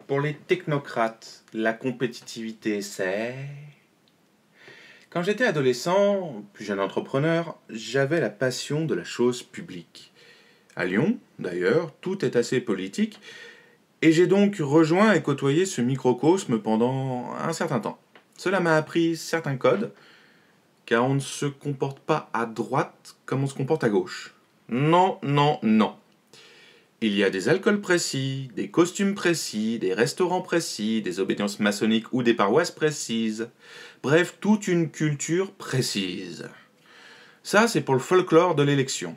Pour les technocrates, la compétitivité, c'est... Quand j'étais adolescent, plus jeune entrepreneur, j'avais la passion de la chose publique. À Lyon, d'ailleurs, tout est assez politique, et j'ai donc rejoint et côtoyé ce microcosme pendant un certain temps. Cela m'a appris certains codes, car on ne se comporte pas à droite comme on se comporte à gauche. Non, non, non. Il y a des alcools précis, des costumes précis, des restaurants précis, des obédiences maçonniques ou des paroisses précises. Bref, toute une culture précise. Ça, c'est pour le folklore de l'élection.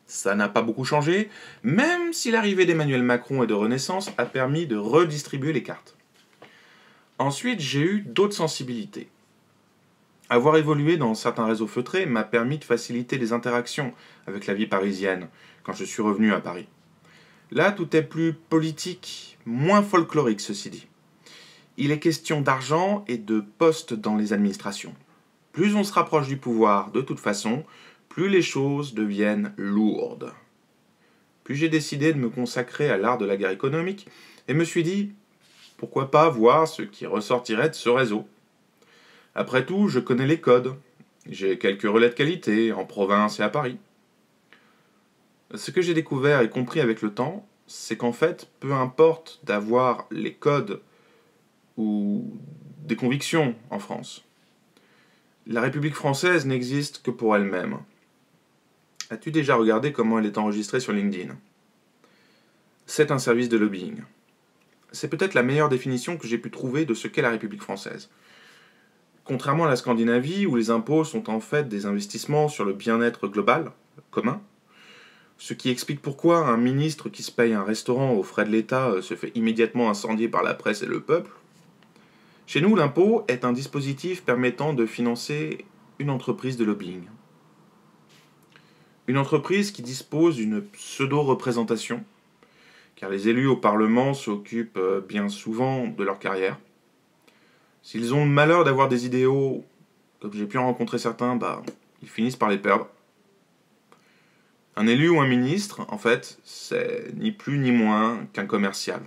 Ça n'a pas beaucoup changé, même si l'arrivée d'Emmanuel Macron et de Renaissance a permis de redistribuer les cartes. Ensuite, j'ai eu d'autres sensibilités. Avoir évolué dans certains réseaux feutrés m'a permis de faciliter les interactions avec la vie parisienne quand je suis revenu à Paris. Là, tout est plus politique, moins folklorique, ceci dit. Il est question d'argent et de postes dans les administrations. Plus on se rapproche du pouvoir, de toute façon, plus les choses deviennent lourdes. Puis j'ai décidé de me consacrer à l'art de la guerre économique et me suis dit, pourquoi pas voir ce qui ressortirait de ce réseau. Après tout, je connais les codes. J'ai quelques relais de qualité, en province et à Paris. Ce que j'ai découvert et compris avec le temps, c'est qu'en fait, peu importe d'avoir les codes ou des convictions en France. La République française n'existe que pour elle-même. As-tu déjà regardé comment elle est enregistrée sur LinkedIn? C'est un service de lobbying. C'est peut-être la meilleure définition que j'ai pu trouver de ce qu'est la République française. Contrairement à la Scandinavie, où les impôts sont en fait des investissements sur le bien-être global, commun, ce qui explique pourquoi un ministre qui se paye un restaurant aux frais de l'État se fait immédiatement incendier par la presse et le peuple. Chez nous, l'impôt est un dispositif permettant de financer une entreprise de lobbying. Une entreprise qui dispose d'une pseudo-représentation, car les élus au Parlement s'occupent bien souvent de leur carrière. S'ils ont le malheur d'avoir des idéaux, comme j'ai pu en rencontrer certains, ils finissent par les perdre. Un élu ou un ministre, en fait, c'est ni plus ni moins qu'un commercial.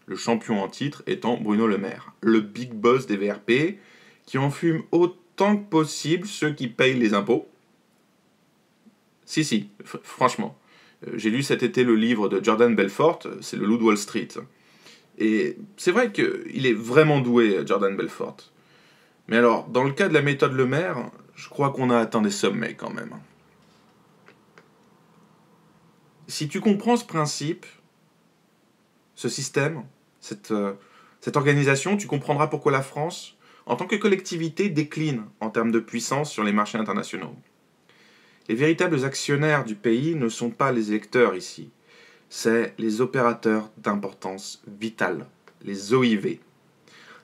Le champion en titre étant Bruno Le Maire, le big boss des VRP, qui enfume autant que possible ceux qui payent les impôts. Si, franchement. J'ai lu cet été le livre de Jordan Belfort, c'est Le Loup de Wall Street. Et c'est vrai qu'il est vraiment doué, Jordan Belfort. Mais alors, dans le cas de la méthode Le Maire, je crois qu'on a atteint des sommets quand même. Si tu comprends ce principe, ce système, cette organisation, tu comprendras pourquoi la France, en tant que collectivité, décline en termes de puissance sur les marchés internationaux. Les véritables actionnaires du pays ne sont pas les électeurs ici, c'est les opérateurs d'importance vitale, les OIV.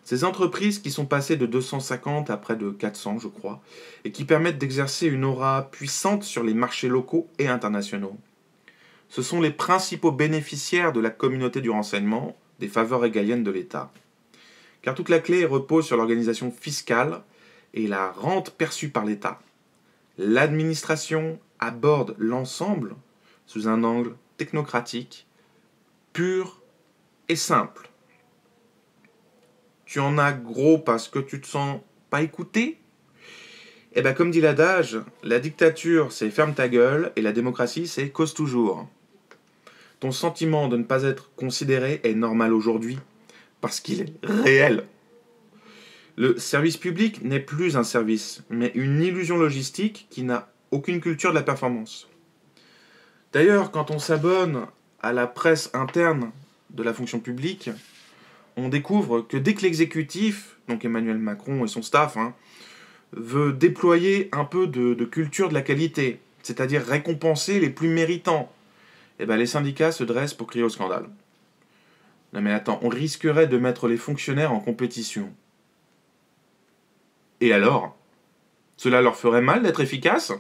Ces entreprises qui sont passées de 250 à près de 400, je crois, et qui permettent d'exercer une aura puissante sur les marchés locaux et internationaux. Ce sont les principaux bénéficiaires de la communauté du renseignement, des faveurs régaliennes de l'État. Car toute la clé repose sur l'organisation fiscale et la rente perçue par l'État. L'administration aborde l'ensemble sous un angle technocratique, pur et simple. Tu en as gros parce que tu te sens pas écouté? Eh bien, comme dit l'adage, la dictature c'est ferme ta gueule et la démocratie c'est cause toujours. Ton sentiment de ne pas être considéré est normal aujourd'hui parce qu'il est réel. Le service public n'est plus un service, mais une illusion logistique qui n'a aucune culture de la performance. D'ailleurs, quand on s'abonne à la presse interne de la fonction publique, on découvre que dès que l'exécutif, donc Emmanuel Macron et son staff, veut déployer un peu de culture de la qualité, c'est-à-dire récompenser les plus méritants, les syndicats se dressent pour crier au scandale. Non mais attends, on risquerait de mettre les fonctionnaires en compétition. Et alors? Cela leur ferait mal d'être efficaces?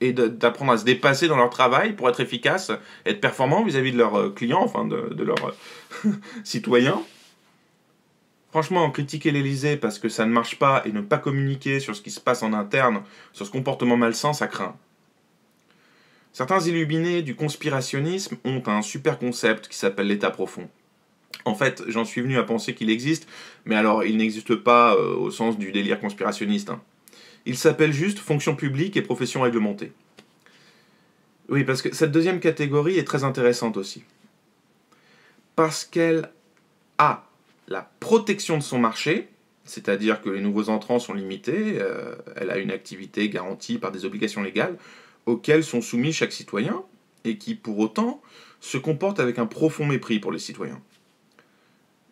Et d'apprendre à se dépasser dans leur travail pour être efficaces, être performants vis-à-vis de leurs clients, de leurs citoyens? Franchement, critiquer l'Élysée parce que ça ne marche pas et ne pas communiquer sur ce qui se passe en interne, sur ce comportement malsain, ça craint. Certains illuminés du conspirationnisme ont un super concept qui s'appelle l'état profond. En fait, j'en suis venu à penser qu'il existe, mais alors il n'existe pas au sens du délire conspirationniste, hein. Il s'appelle juste fonction publique et profession réglementée. Oui, parce que cette deuxième catégorie est très intéressante aussi. Parce qu'elle a la protection de son marché, c'est-à-dire que les nouveaux entrants sont limités, elle a une activité garantie par des obligations légales auxquelles sont soumis chaque citoyen, et qui, pour autant, se comporte avec un profond mépris pour les citoyens.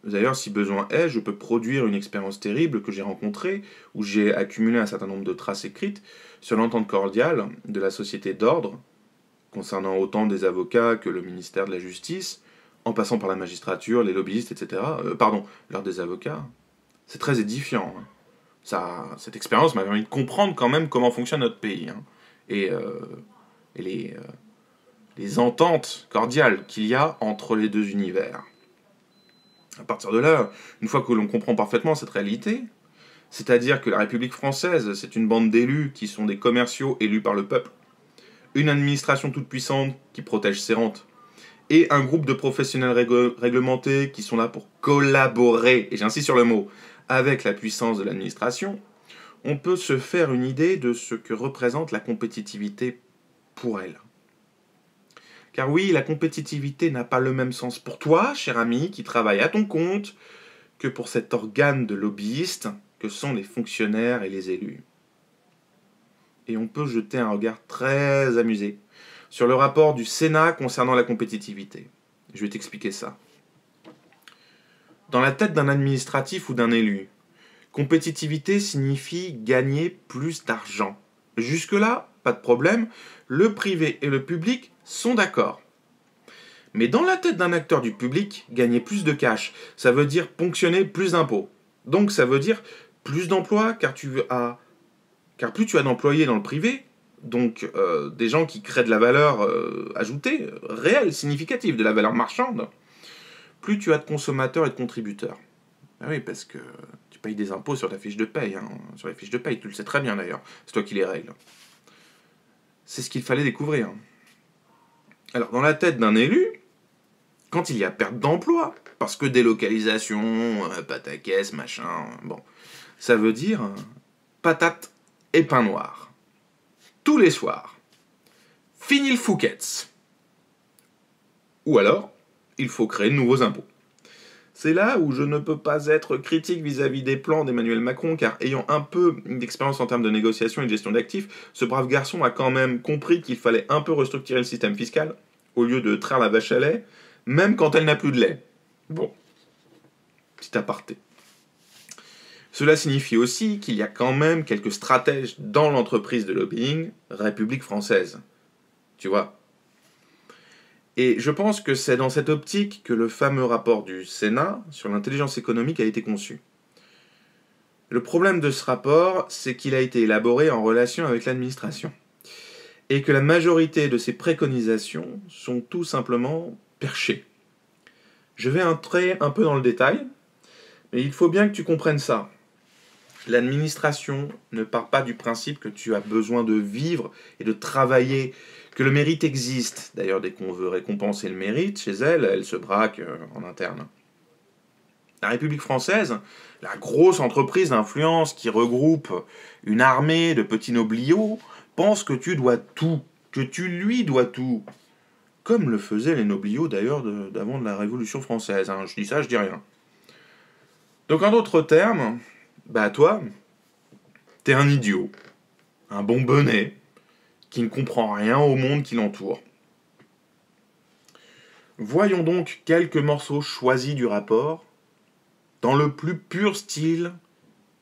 D'ailleurs, si besoin est, je peux produire une expérience terrible que j'ai rencontrée, où j'ai accumulé un certain nombre de traces écrites sur l'entente cordiale de la société d'ordre, concernant autant des avocats que le ministère de la Justice, en passant par la magistrature, les lobbyistes, etc. Pardon, l'ordre des avocats. C'est très édifiant, hein. Cette expérience m'a permis de comprendre quand même comment fonctionne notre pays, hein, et, les ententes cordiales qu'il y a entre les deux univers. À partir de là, une fois que l'on comprend parfaitement cette réalité, c'est-à-dire que la République française, c'est une bande d'élus qui sont des commerciaux élus par le peuple, une administration toute puissante qui protège ses rentes, et un groupe de professionnels réglementés qui sont là pour collaborer, et j'insiste sur le mot, avec la puissance de l'administration, on peut se faire une idée de ce que représente la compétitivité pour elle. Car oui, la compétitivité n'a pas le même sens pour toi, cher ami, qui travaille à ton compte, que pour cet organe de lobbyistes que sont les fonctionnaires et les élus. Et on peut jeter un regard très amusé sur le rapport du Sénat concernant la compétitivité. Je vais t'expliquer ça. Dans la tête d'un administratif ou d'un élu, compétitivité signifie gagner plus d'argent. Jusque-là, pas de problème, le privé et le public sont d'accord. Mais dans la tête d'un acteur du public, gagner plus de cash, ça veut dire ponctionner plus d'impôts. Donc ça veut dire plus d'emplois, car plus tu as d'employés dans le privé, donc des gens qui créent de la valeur ajoutée, réelle, significative, de la valeur marchande, plus tu as de consommateurs et de contributeurs. Ah oui, parce que tu payes des impôts sur ta fiche de paye, hein, sur les fiches de paye, tu le sais très bien d'ailleurs, c'est toi qui les règles. C'est ce qu'il fallait découvrir. Alors, dans la tête d'un élu, quand il y a perte d'emploi, parce que délocalisation, pataquès, machin, bon, ça veut dire patate et pain noir. Tous les soirs. Fini le Fouquet's. Ou alors, il faut créer de nouveaux impôts. C'est là où je ne peux pas être critique vis-à-vis des plans d'Emmanuel Macron, car ayant un peu d'expérience en termes de négociation et de gestion d'actifs, ce brave garçon a quand même compris qu'il fallait un peu restructurer le système fiscal, au lieu de traire la vache à lait, même quand elle n'a plus de lait. Bon, petit aparté. Cela signifie aussi qu'il y a quand même quelques stratèges dans l'entreprise de lobbying République française. Tu vois ? Et je pense que c'est dans cette optique que le fameux rapport du Sénat sur l'intelligence économique a été conçu. Le problème de ce rapport, c'est qu'il a été élaboré en relation avec l'administration. Et que la majorité de ses préconisations sont tout simplement perchées. Je vais entrer un peu dans le détail, mais il faut bien que tu comprennes ça. L'administration ne part pas du principe que tu as besoin de vivre et de travailler, que le mérite existe. D'ailleurs, dès qu'on veut récompenser le mérite, chez elle, elle se braque en interne. La République française, la grosse entreprise d'influence qui regroupe une armée de petits nobliaux, pense que tu dois tout, que tu lui dois tout. Comme le faisaient les nobliaux d'ailleurs d'avant de la Révolution française. Hein. Je dis ça, je dis rien. Donc en d'autres termes, toi, t'es un idiot, un bonbonnet, qui ne comprend rien au monde qui l'entoure. Voyons donc quelques morceaux choisis du rapport, dans le plus pur style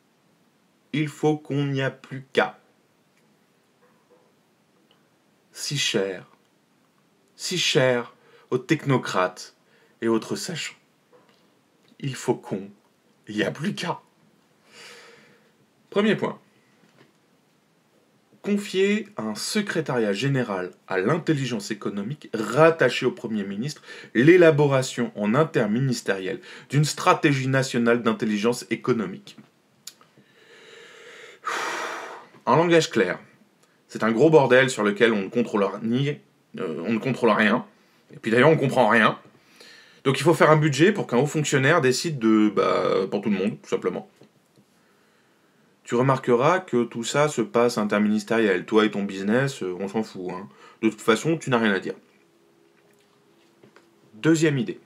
« Il faut qu'on n'y a plus qu'à ». Si cher aux technocrates et autres sachants. Il faut qu'on n'y a plus qu'à. Premier point. Confier à un secrétariat général à l'intelligence économique rattaché au Premier ministre l'élaboration en interministériel d'une stratégie nationale d'intelligence économique. En langage clair, c'est un gros bordel sur lequel on ne contrôle rien, et puis d'ailleurs on ne comprend rien. Donc il faut faire un budget pour qu'un haut fonctionnaire décide pour tout le monde, tout simplement. Tu remarqueras que tout ça se passe interministériel. Toi et ton business, on s'en fout, hein. De toute façon, tu n'as rien à dire. Deuxième idée.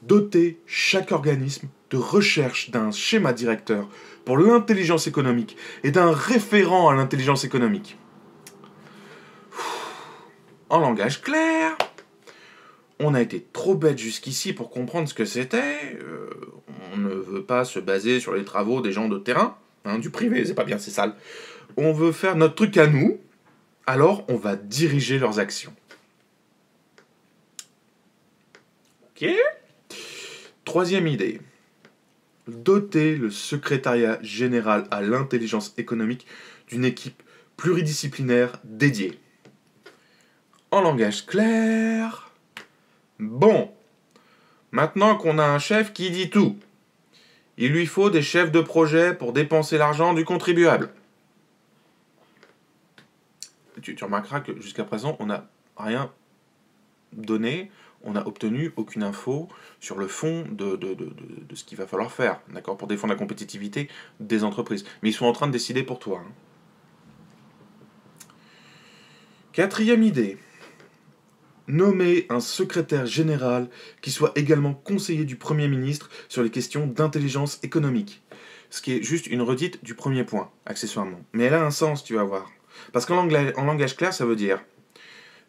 Doter chaque organisme de recherche d'un schéma directeur pour l'intelligence économique et d'un référent à l'intelligence économique. En langage clair, on a été trop bête jusqu'ici pour comprendre ce que c'était. On ne veut pas se baser sur les travaux des gens de terrain, hein, du privé, c'est pas bien, c'est sale. On veut faire notre truc à nous, alors on va diriger leurs actions. Ok. Troisième idée. Doter le secrétariat général à l'intelligence économique d'une équipe pluridisciplinaire dédiée. En langage clair. Bon, maintenant qu'on a un chef qui dit tout, il lui faut des chefs de projet pour dépenser l'argent du contribuable. Tu remarqueras que jusqu'à présent, on n'a rien donné, on n'a obtenu aucune info sur le fond de ce qu'il va falloir faire, d'accord, pour défendre la compétitivité des entreprises. Mais ils sont en train de décider pour toi. Hein. Quatrième idée. Nommer un secrétaire général qui soit également conseiller du Premier ministre sur les questions d'intelligence économique. Ce qui est juste une redite du premier point, accessoirement. Mais elle a un sens, tu vas voir. Parce qu'en langage clair, ça veut dire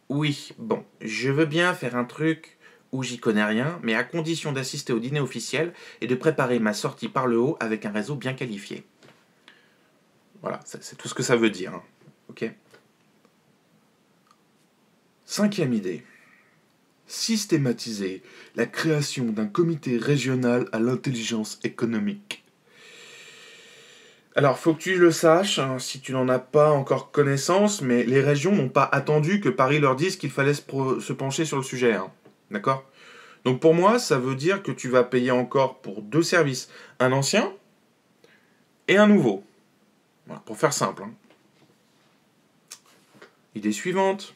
oui, bon, je veux bien faire un truc où j'y connais rien, mais à condition d'assister au dîner officiel et de préparer ma sortie par le haut avec un réseau bien qualifié. Voilà, c'est tout ce que ça veut dire. Hein. Ok ? Cinquième idée. Systématiser la création d'un comité régional à l'intelligence économique. Alors, faut que tu le saches, hein, si tu n'en as pas encore connaissance, mais les régions n'ont pas attendu que Paris leur dise qu'il fallait se pencher sur le sujet. Hein. D'accord ? Donc pour moi, ça veut dire que tu vas payer encore pour 2 services. Un ancien et un nouveau. Voilà, pour faire simple. Hein. Idée suivante.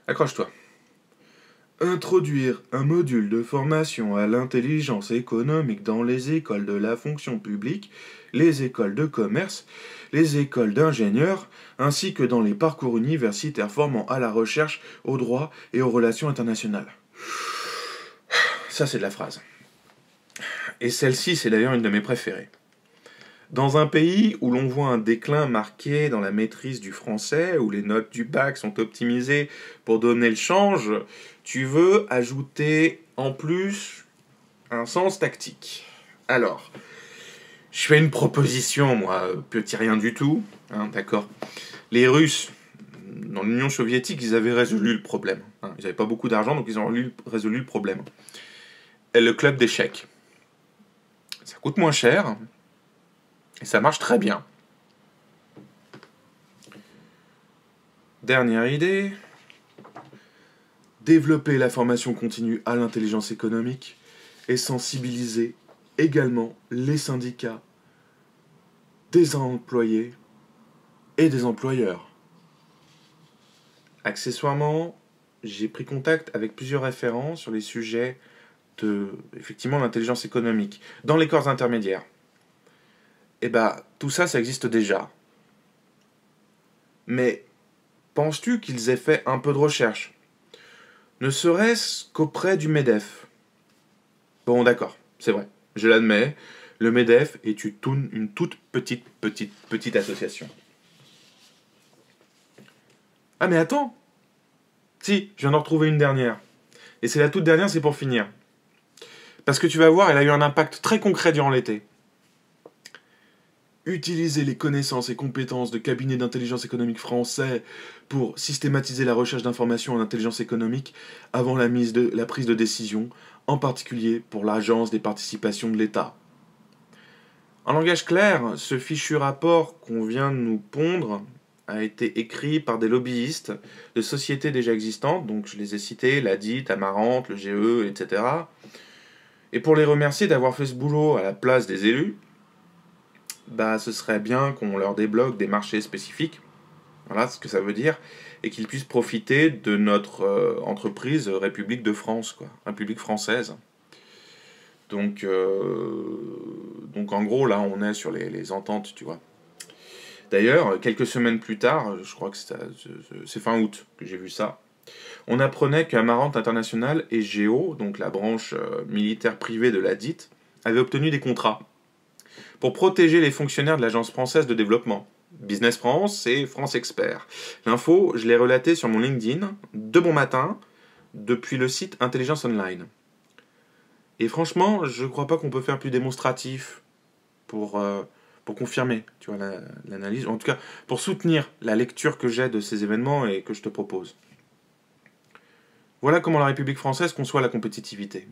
Accroche-toi. Introduire un module de formation à l'intelligence économique dans les écoles de la fonction publique, les écoles de commerce, les écoles d'ingénieurs, ainsi que dans les parcours universitaires formant à la recherche, au droit et aux relations internationales. Ça, c'est de la phrase. Et celle-ci, c'est d'ailleurs une de mes préférées. Dans un pays où l'on voit un déclin marqué dans la maîtrise du français, où les notes du bac sont optimisées pour donner le change, tu veux ajouter en plus un sens tactique. Alors, je fais une proposition, moi, petit rien du tout, hein, d'accord. Les Russes, dans l'Union soviétique, ils avaient résolu le problème. Hein. Ils n'avaient pas beaucoup d'argent, donc ils ont résolu le problème. Et le club d'échecs. Ça coûte moins cher, et ça marche très bien. Dernière idée. Développer la formation continue à l'intelligence économique et sensibiliser également les syndicats des employés et des employeurs. Accessoirement, j'ai pris contact avec plusieurs référents sur les sujets de, effectivement, l'intelligence économique dans les corps intermédiaires. Eh bien, tout ça, ça existe déjà. Mais penses-tu qu'ils aient fait un peu de recherche ? Ne serait-ce qu'auprès du MEDEF. Bon, d'accord, c'est vrai, je l'admets, le MEDEF est une toute petite association. Ah mais attends. Si, je viens d'en retrouver une dernière. Et c'est la toute dernière, c'est pour finir. Parce que tu vas voir, elle a eu un impact très concret durant l'été. Utiliser les connaissances et compétences de cabinets d'intelligence économique français pour systématiser la recherche d'informations en intelligence économique avant la prise de décision, en particulier pour l'Agence des participations de l'État. En langage clair, ce fichu rapport qu'on vient de nous pondre a été écrit par des lobbyistes de sociétés déjà existantes, donc je les ai cités, l'ADIT, Amarante, le GE, etc. Et pour les remercier d'avoir fait ce boulot à la place des élus, ce serait bien qu'on leur débloque des marchés spécifiques. Voilà ce que ça veut dire. et qu'ils puissent profiter de notre entreprise République de France, quoi, République française. Donc en gros, là, on est sur les ententes, tu vois. D'ailleurs, quelques semaines plus tard, je crois que c'est fin août que j'ai vu ça, on apprenait qu'Amarante International et Géo, donc la branche militaire privée de la DIT, avaient obtenu des contrats pour protéger les fonctionnaires de l'Agence française de développement. Business France et France Expert. L'info, je l'ai relaté sur mon LinkedIn, de bon matin, depuis le site Intelligence Online. Et franchement, je crois pas qu'on peut faire plus démonstratif pour confirmer, tu vois, l'analyse, en tout cas pour soutenir la lecture que j'ai de ces événements et que je te propose. Voilà comment la République française conçoit la compétitivité.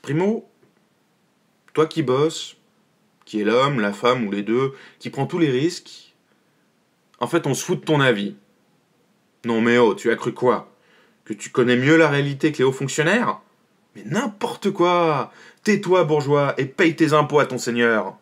Primo, toi qui bosses, qui est l'homme, la femme ou les deux, qui prend tous les risques, en fait on se fout de ton avis. Non mais oh, tu as cru quoi? Que tu connais mieux la réalité que les hauts fonctionnaires? Mais n'importe quoi! Tais-toi bourgeois et paye tes impôts à ton seigneur!